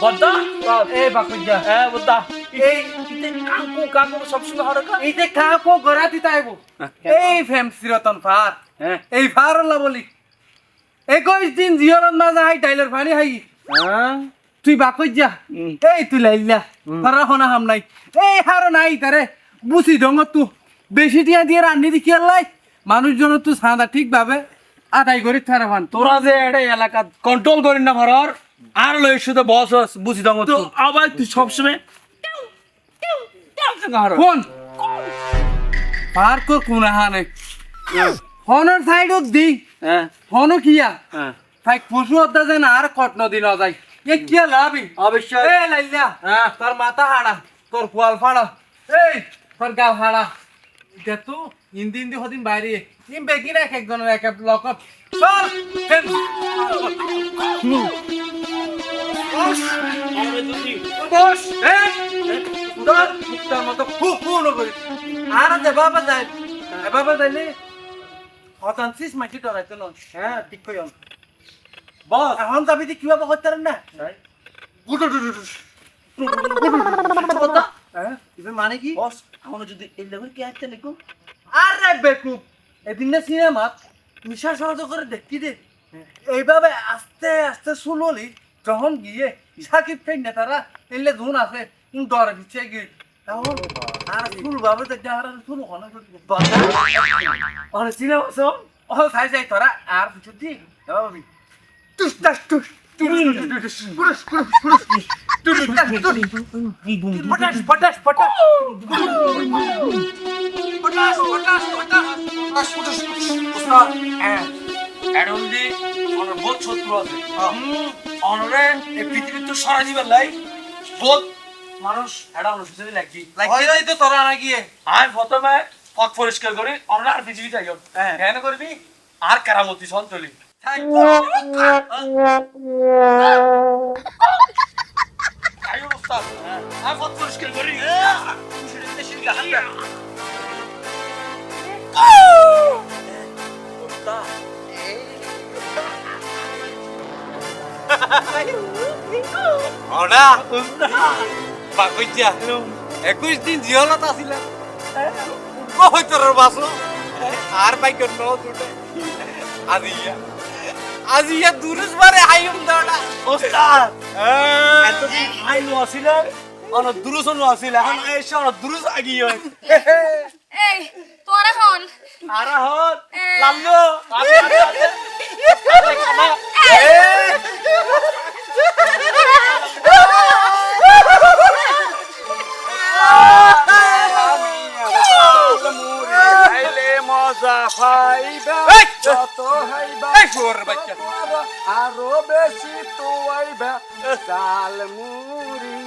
বদ্দা এই বাকুইয়া হ্যাঁ বদ্দা এই কাকু সবসময় হরকা এই যে কাকো গড়াতি তাইব এই ফেমসি রতন ফার হ্যাঁ এই ফার আল্লাহ বলি 21 দিন জিয়রন মাঝে হাই টাইলার ফানি হাই হ্যাঁ তুই বাকুইয়া এই তুই লাইলা তারা হনা হাম নাই এই হারো নাই তারে বুঝি ডঙ্গ তু বেশি টিয়া দিয়ে রান্নি দি কি আল্লাহ মানুষজন তু সাদা ঠিকভাবে আদায় করি তারা ফান তোরা যে এটা এলাকা কন্ট্রোল করি না ভরর আর লই শুধু বস বুঝি দম তো আবার তুই সবসময় কোন পার কর কোন হানে হনর সাইডত দি হ্যাঁ হন কিয়া হ্যাঁ তাই পশু অদ্দা যেন আর কটন দিন যায় এ কিয়া লাভি অবশ্যই এ লাইলা হ্যাঁ তোর মাথা হাড়া তোর কোয়াল ফাড়া এই তোর গাল হাড়া এটা তো হিন্দি হিন্দি হদিন বাইরে ইম বেগি না এক একজনের এক এক লকত চল ফেন বস এই তোর মুক্তার মতো ফুন করে আর দে বাবা যাই বাবা যাইলে হতানসিস মাটি ডরাইতো না হ্যাঁ ঠিক কইম বস এখন যাবি দি কিবা করতে না গুটু হ্যাঁ ইবে মানে কি বস এখন যদি এই লেভেল কি আইতে লিখো আরে বেকুব এদিন না সিনেমা মিশা সহজ করে দেখি দে এইভাবে আস্তে আস্তে শুনলি যখন গিয়ে সাকিব খান নেতারা এলে জুন আছে ডরে দিচ্ছে গিয়ে তখন আর শুরু ভাবে দেখতে আর শুরু হনা অনেক সিনেমা সব ও সাই যাই তোরা আর কিছু দি ভাবি টুস টাস টুস পটাশ পটাশ পটাশ পটাশ পটাশ পটাশ উস্তাদ এডন্ডি অনর বহুত শত্রু আছে অনরে এই পৃথিবী তো সারা দিবার লাই বহুত মানুষ এটা অনুসূচিত লাগি লাগিয়ে তো তোরা না গিয়ে আমি প্রথমে পথ পরিষ্কার করি অনরে আর পৃথিবী যাই কেন করবি আর কেরামতি সন্তলি আয়ো উস্তাদ আমি পথ পরিষ্কার করি উস্তাদ ওনা বাকুইয়া 21 দিন জিয়লত আছিল কই তোর বাসো আর পাই কেন দুটে আজিয়া আজিয়া দুরুস বারে আইম দাডা উস্তাদ এত দিন আইলো আছিল অন দুরুসন আছিল এখন এসে অন দুরুস আগি হয় এই তোরা হন আরা হন লাল্লো মজা পাইবা যত হাইবা আরো বেশি তো আইবা চাল মুড়ি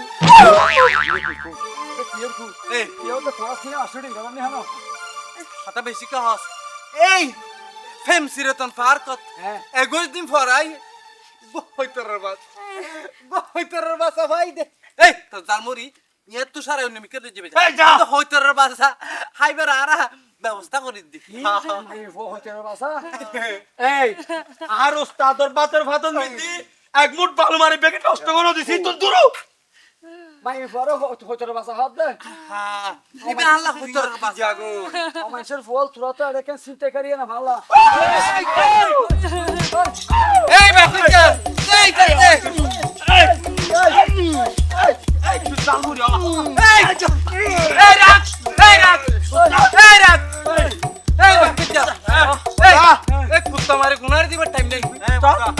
হাতা বেশি কাহাস এই ফেমসি রতন ফারকত 21 দিন ফরাই বইতরের বাস ভাই দে এই তো জালমুরি ইয়ে তো সারা অন্য মিকে যাবে এই যা হইতরের বাসা হাইবার আরা ব্যবস্থা করে দি এই আর ওস্তাদর বাতর ভাতন মিদি এক মুঠ বালু মারি বেকে নষ্ট করে দিছি তো দূর মাই বড় হইতর বাসা হাত দে হ্যাঁ ইবে আল্লাহ হইতরের বাস জাগো মানুষের ফল তুরা তো এটা কেন চিন্তা করিয়ে না ভালো এই বাকুইয়া এই এই তুই জালমুরি এই রাখ এই বাকুইয়া এই কুত্তা মারে গুনার দিবার টাইম নাই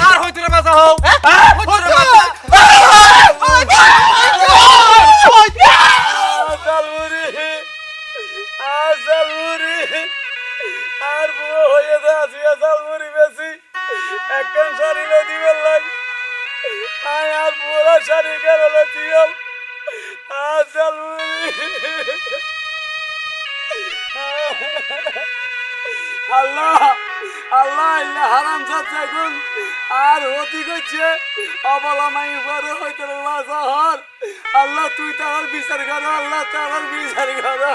আর হইতরের বাসা হও হইতরের বাসা জালমুরি আর বউ হয়ে দে আসিয়া জালমুরি বেশি একখান শাড়ি দিবেন লাগ আয় আর পুরো শাড়ি কেরলে দিও আর জালমুরি আল্লাহ আল্লাহ আল্লাহ হারাম যাচ্ছে গুণ আর হতি করছে অবলা মাই বড় হইতে শহর আল্লাহ তুই তার বিচার করো আল্লাহ তার বিচার করো